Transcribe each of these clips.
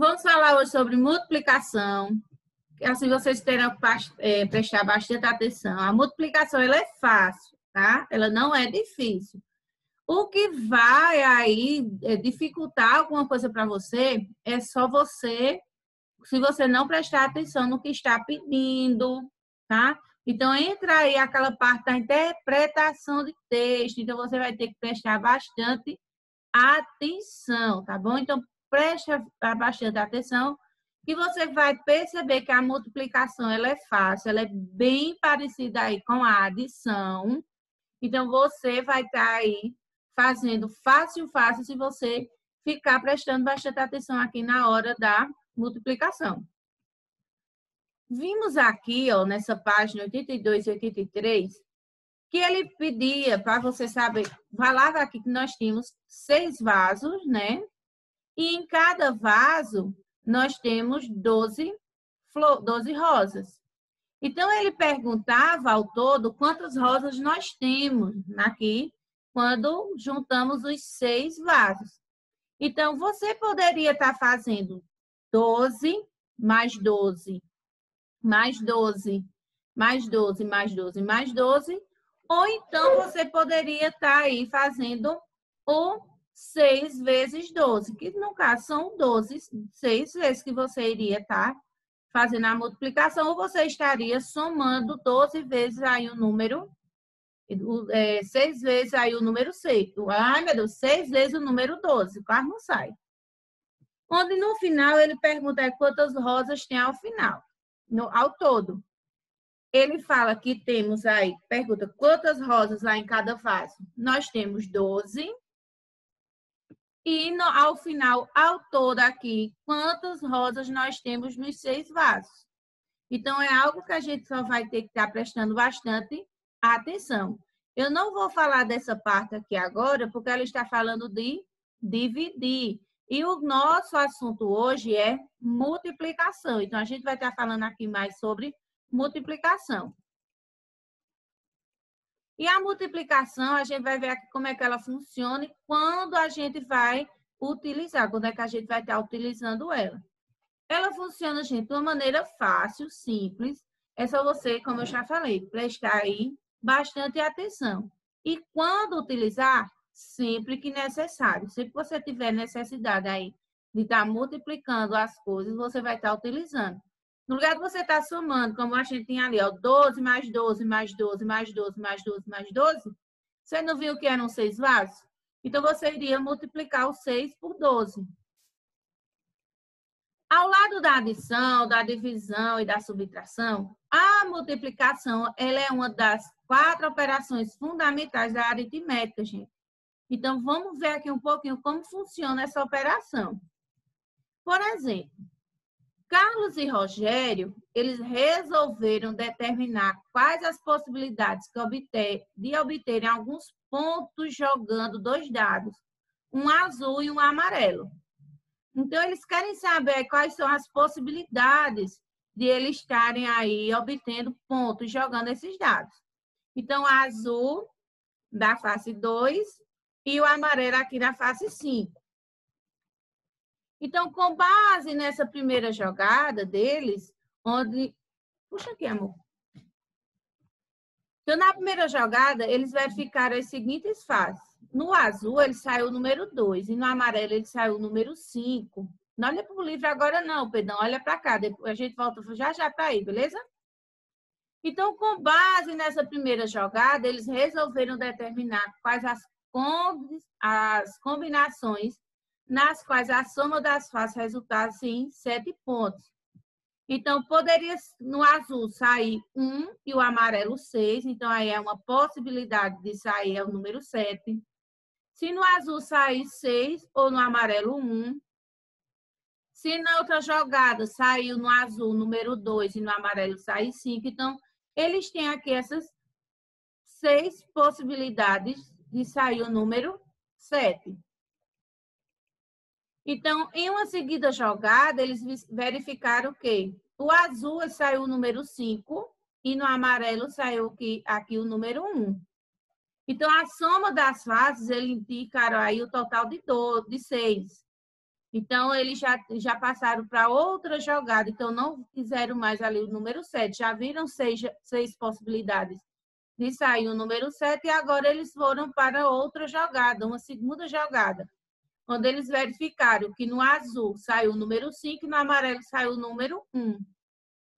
Vamos falar hoje sobre multiplicação. Assim vocês terão que prestar bastante atenção. A multiplicação ela é fácil, tá? Ela não é difícil. O que vai aí dificultar alguma coisa para você é só você, se você não prestar atenção no que está pedindo, tá? Então, entra aí aquela parte da interpretação de texto. Então, você vai ter que prestar bastante atenção, tá bom? Então, preste bastante atenção que você vai perceber que a multiplicação ela é fácil, ela é bem parecida aí com a adição. Então, você vai estar aí fazendo fácil, se você ficar prestando bastante atenção aqui na hora da multiplicação. Vimos aqui, ó, nessa página 82 e 83, que ele pedia para você saber, falava aqui que nós tínhamos 6 vasos, né? E em cada vaso nós temos 12 rosas. Então, ele perguntava ao todo quantas rosas nós temos aqui quando juntamos os 6 vasos. Então, você poderia estar fazendo 12 mais 12, mais 12, mais 12, mais 12, mais 12, ou então você poderia estar aí fazendo o 6 vezes 12, que no caso são 12, 6 vezes que você iria estar fazendo a multiplicação, ou você estaria somando 12 vezes aí o número, 6 vezes aí o número 6. Ai, meu Deus, 6 vezes o número 12, quase não sai. Onde no final ele pergunta quantas rosas tem ao final, ao todo. Ele fala que temos aí, pergunta quantas rosas lá em cada vaso. Nós temos 12. E ao final, ao todo aqui, quantas rosas nós temos nos 6 vasos. Então, é algo que a gente só vai ter que estar prestando bastante atenção. Eu não vou falar dessa parte aqui agora, porque ela está falando de dividir. E o nosso assunto hoje é multiplicação. Então, a gente vai estar falando aqui mais sobre multiplicação. E a multiplicação, a gente vai ver aqui como é que ela funciona e quando a gente vai utilizar, quando é que a gente vai estar utilizando ela. Ela funciona, gente, de uma maneira fácil, simples. É só você, como eu já falei, prestar aí bastante atenção. E quando utilizar, sempre que necessário. Sempre que você tiver necessidade aí de estar multiplicando as coisas, você vai estar utilizando. No lugar de você estar somando, como a gente tinha ali, ó, 12 mais 12, mais 12, mais 12, mais 12, mais 12, você não viu que eram 6 vasos? Então, você iria multiplicar o 6 por 12. Ao lado da adição, da divisão e da subtração, a multiplicação ela é uma das 4 operações fundamentais da aritmética, gente. Então, vamos ver aqui um pouquinho como funciona essa operação. Por exemplo, Carlos e Rogério, eles resolveram determinar quais as possibilidades de obterem alguns pontos jogando 2 dados, um azul e um amarelo. Então, eles querem saber quais são as possibilidades de eles estarem aí obtendo pontos jogando esses dados. Então, o azul da face 2 e o amarelo aqui na face 5. Então, com base nessa primeira jogada deles, onde... Puxa aqui, amor. Então, na primeira jogada, eles verificaram as seguintes fases. No azul, ele saiu o número 2 e no amarelo, ele saiu o número 5. Não olha para o livro agora não, Pedrão. Olha para cá. Depois a gente volta já para aí, beleza? Então, com base nessa primeira jogada, eles resolveram determinar quais as combinações nas quais a soma das faces resultasse em 7 pontos. Então, poderia no azul sair 1 e o amarelo 6. Então, aí é uma possibilidade de sair é o número 7. Se no azul sair 6 ou no amarelo 1. Se na outra jogada saiu no azul número 2 e no amarelo sair 5. Então, eles têm aqui essas 6 possibilidades de sair o número 7. Então, em uma seguida jogada, eles verificaram o quê? O azul saiu o número 5 e no amarelo saiu aqui o número 1. Então, a soma das faces, ele indica aí o total de 6. Então, eles já passaram para outra jogada. Então, não fizeram mais ali o número 7. Já viram seis possibilidades de sair o número 7 e agora eles foram para outra jogada, uma segunda jogada, onde eles verificaram que no azul saiu o número 5 e no amarelo saiu o número 1,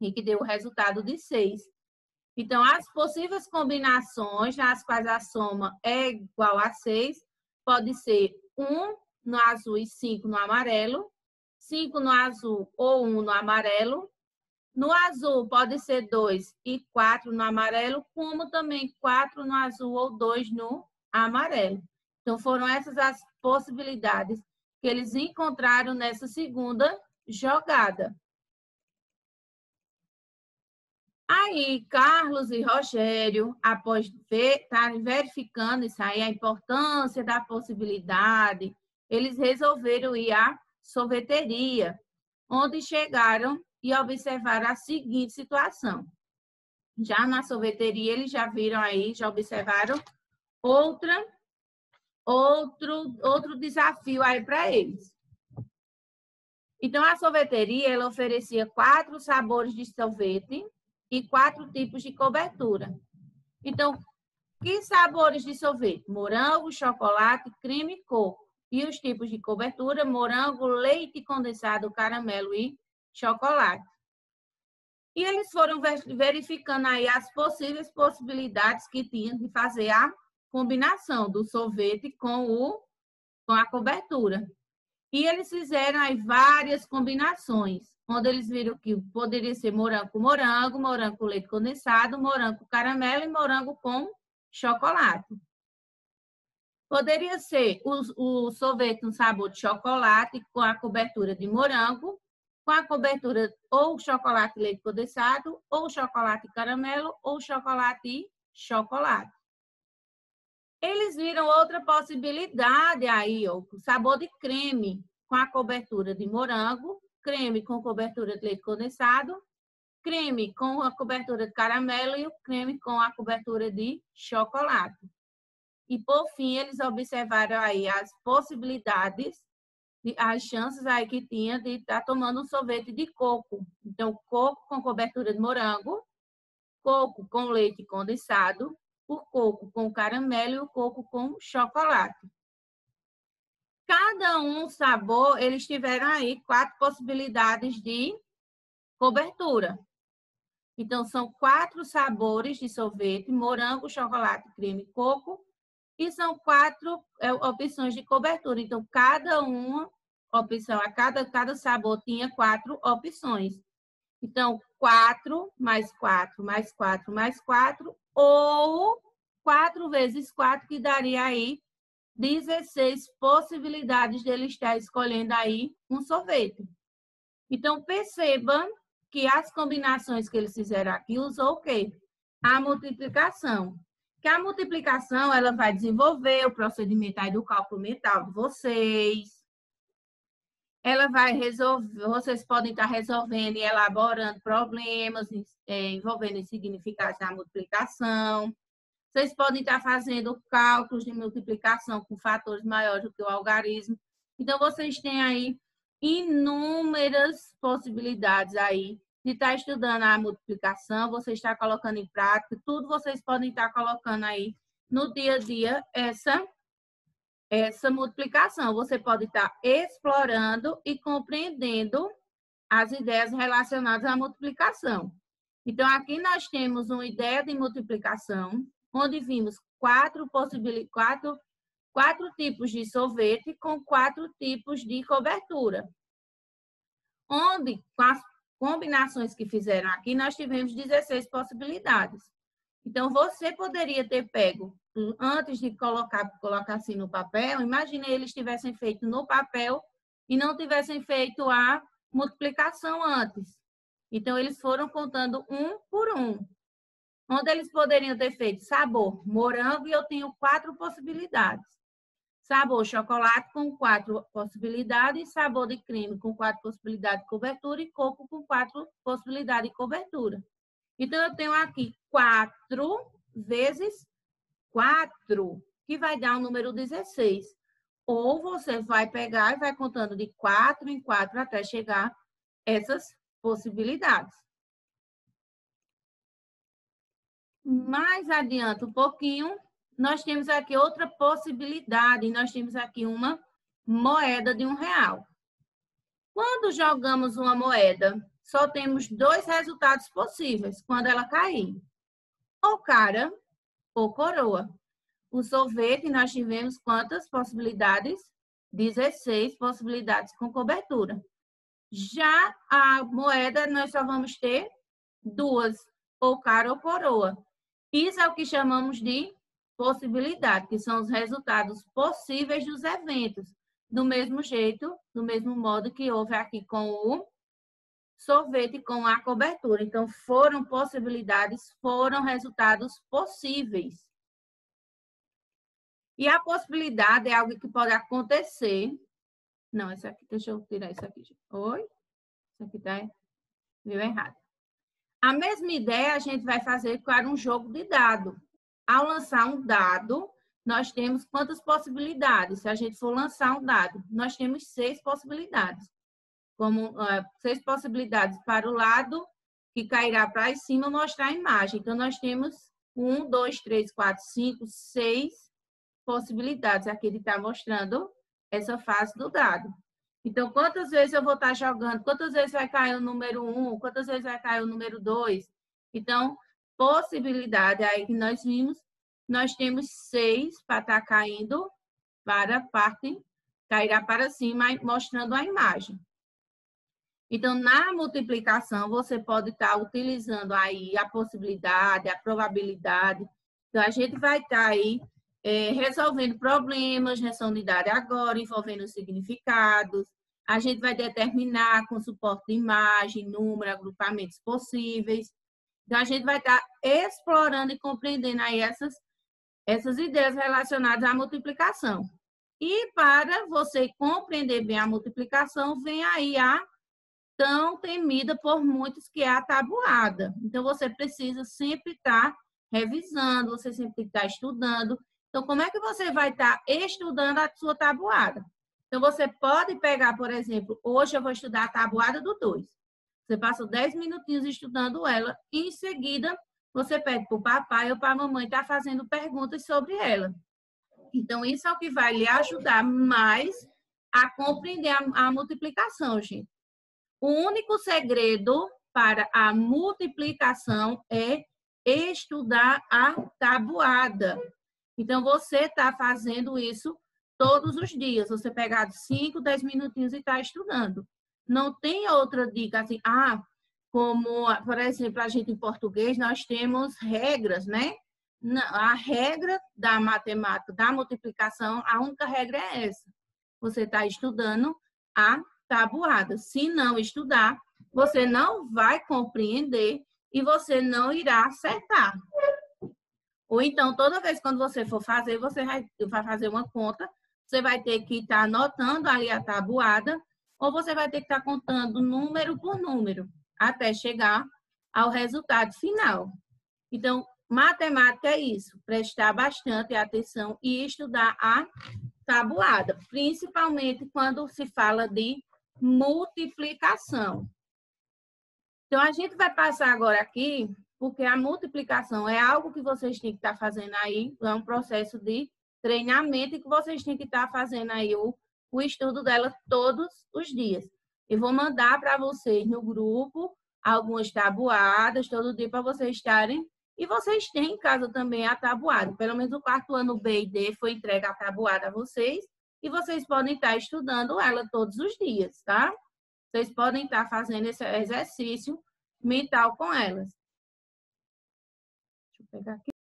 e que deu o resultado de 6. Então, as possíveis combinações nas quais a soma é igual a 6 pode ser 1 no azul e 5 no amarelo, 5 no azul ou 1 no amarelo. No azul pode ser 2 e 4 no amarelo, como também 4 no azul ou 2 no amarelo. Então, foram essas as possibilidades que eles encontraram nessa segunda jogada. Aí, Carlos e Rogério, após estarem verificando isso aí, a importância da possibilidade, eles resolveram ir à sorveteria, onde chegaram e observaram a seguinte situação. Já na sorveteria, eles já viram aí, já observaram outro desafio aí para eles. Então, a sorveteria, ela oferecia 4 sabores de sorvete e 4 tipos de cobertura. Então, que sabores de sorvete? Morango, chocolate, creme e coco. E os tipos de cobertura? Morango, leite condensado, caramelo e chocolate. E eles foram verificando aí as possíveis possibilidades que tinham de fazer a combinação do sorvete com a cobertura. E eles fizeram aí várias combinações, onde eles viram que poderia ser morango com morango, morango com leite condensado, morango com caramelo e morango com chocolate. Poderia ser o sorvete no sabor de chocolate com a cobertura de morango, com a cobertura ou chocolate leite condensado, ou chocolate caramelo, ou chocolate e chocolate. Eles viram outra possibilidade aí, o sabor de creme com a cobertura de morango, creme com cobertura de leite condensado, creme com a cobertura de caramelo e o creme com a cobertura de chocolate. E, por fim, eles observaram aí as possibilidades, as chances aí que tinha de estar tomando um sorvete de coco. Então, coco com cobertura de morango, coco com leite condensado, o coco com caramelo e o coco com chocolate. Cada um sabor, eles tiveram aí 4 possibilidades de cobertura. Então, são 4 sabores de sorvete, morango, chocolate, creme, coco, e são 4 opções de cobertura. Então, cada uma opção, cada sabor tinha 4 opções. Então, 4 mais 4 mais 4 mais 4, ou 4 vezes 4, que daria aí 16 possibilidades dele estar escolhendo aí um sorvete. Então, perceba que as combinações que eles fizeram aqui usou o quê? A multiplicação. Que a multiplicação, ela vai desenvolver o procedimento aí do cálculo mental de vocês. Ela vai resolver, vocês podem estar resolvendo e elaborando problemas envolvendo significados da multiplicação. Vocês podem estar fazendo cálculos de multiplicação com fatores maiores do que o algarismo. Então, vocês têm aí inúmeras possibilidades aí de estar estudando a multiplicação, você está colocando em prática, tudo vocês podem estar colocando aí no dia a dia essa multiplicação. Você pode estar explorando e compreendendo as ideias relacionadas à multiplicação. Então, aqui nós temos uma ideia de multiplicação, onde vimos 4 tipos de sorvete com 4 tipos de cobertura. Onde, com as combinações que fizeram aqui, nós tivemos 16 possibilidades. Então, você poderia ter pego, antes de colocar assim no papel, imagine eles tivessem feito no papel e não tivessem feito a multiplicação antes. Então, eles foram contando um por um. Onde eles poderiam ter feito sabor morango, e eu tenho 4 possibilidades. Sabor chocolate com 4 possibilidades, sabor de creme com 4 possibilidades de cobertura e coco com 4 possibilidades de cobertura. Então, eu tenho aqui 4 vezes 4, que vai dar o número 16. ou você vai pegar e vai contando de 4 em 4 até chegar essas possibilidades. Mais adiante um pouquinho, nós temos aqui outra possibilidade. Nós temos aqui uma moeda de R$1. Quando jogamos uma moeda, só temos 2 resultados possíveis quando ela cair. Ou cara ou coroa. O sorvete, nós tivemos quantas possibilidades? 16 possibilidades com cobertura. Já a moeda, nós só vamos ter 2, ou cara ou coroa. Isso é o que chamamos de possibilidade, que são os resultados possíveis dos eventos. Do mesmo jeito, do mesmo modo que houve aqui com o sorvete com a cobertura. Então, foram possibilidades, foram resultados possíveis. E a possibilidade é algo que pode acontecer. Não, essa aqui, deixa eu tirar isso aqui. Oi? Isso aqui tá meio errado. A mesma ideia a gente vai fazer para um jogo de dado. Ao lançar um dado, nós temos quantas possibilidades? Se a gente for lançar um dado, nós temos 6 possibilidades. Como 6 possibilidades para o lado, que cairá para cima, mostrar a imagem. Então, nós temos 1, 2, 3, 4, 5, 6 possibilidades. Aqui ele está mostrando essa fase do dado. Então, quantas vezes eu vou estar jogando? Quantas vezes vai cair o número 1? Quantas vezes vai cair o número 2? Então, possibilidade aí que nós vimos, nós temos 6 para estar caindo para a parte, cairá para cima, mostrando a imagem. Então, na multiplicação, você pode estar utilizando aí a possibilidade, a probabilidade. Então, a gente vai estar aí resolvendo problemas nessa unidade agora, envolvendo os significados. A gente vai determinar com suporte de imagem, número, agrupamentos possíveis. Então, a gente vai estar explorando e compreendendo aí essas ideias relacionadas à multiplicação. E para você compreender bem a multiplicação, vem aí a tão temida por muitos, que é a tabuada. Então, você precisa sempre estar revisando, você sempre tem que estar estudando. Então, como é que você vai estar estudando a sua tabuada? Então, você pode pegar, por exemplo, hoje eu vou estudar a tabuada do 2. Você passa 10 minutinhos estudando ela e, em seguida, você pede para o papai ou para a mamãe estar fazendo perguntas sobre ela. Então, isso é o que vai lhe ajudar mais a compreender a multiplicação, gente. O único segredo para a multiplicação é estudar a tabuada. Então, você está fazendo isso todos os dias. Você pegar 5, 10 minutinhos e está estudando. Não tem outra dica assim, como, por exemplo, a gente em português, nós temos regras, né? A regra da matemática, da multiplicação, a única regra é essa. Você está estudando a tabuada. Se não estudar, você não vai compreender e você não irá acertar. Ou então, toda vez quando você for fazer, você vai fazer uma conta, você vai ter que estar anotando ali a tabuada, ou você vai ter que estar contando número por número, até chegar ao resultado final. Então, matemática é isso, prestar bastante atenção e estudar a tabuada, principalmente quando se fala de multiplicação. Então, a gente vai passar agora aqui, porque a multiplicação é algo que vocês têm que estar fazendo aí, é um processo de treinamento e que vocês têm que estar fazendo aí o estudo dela todos os dias. Eu vou mandar para vocês no grupo algumas tabuadas todo dia para vocês estarem. E vocês têm em casa também a tabuada. Pelo menos o 4º ano B e D foi entregue a tabuada a vocês. E vocês podem estar estudando ela todos os dias, tá? Vocês podem estar fazendo esse exercício mental com elas. Deixa eu pegar aqui.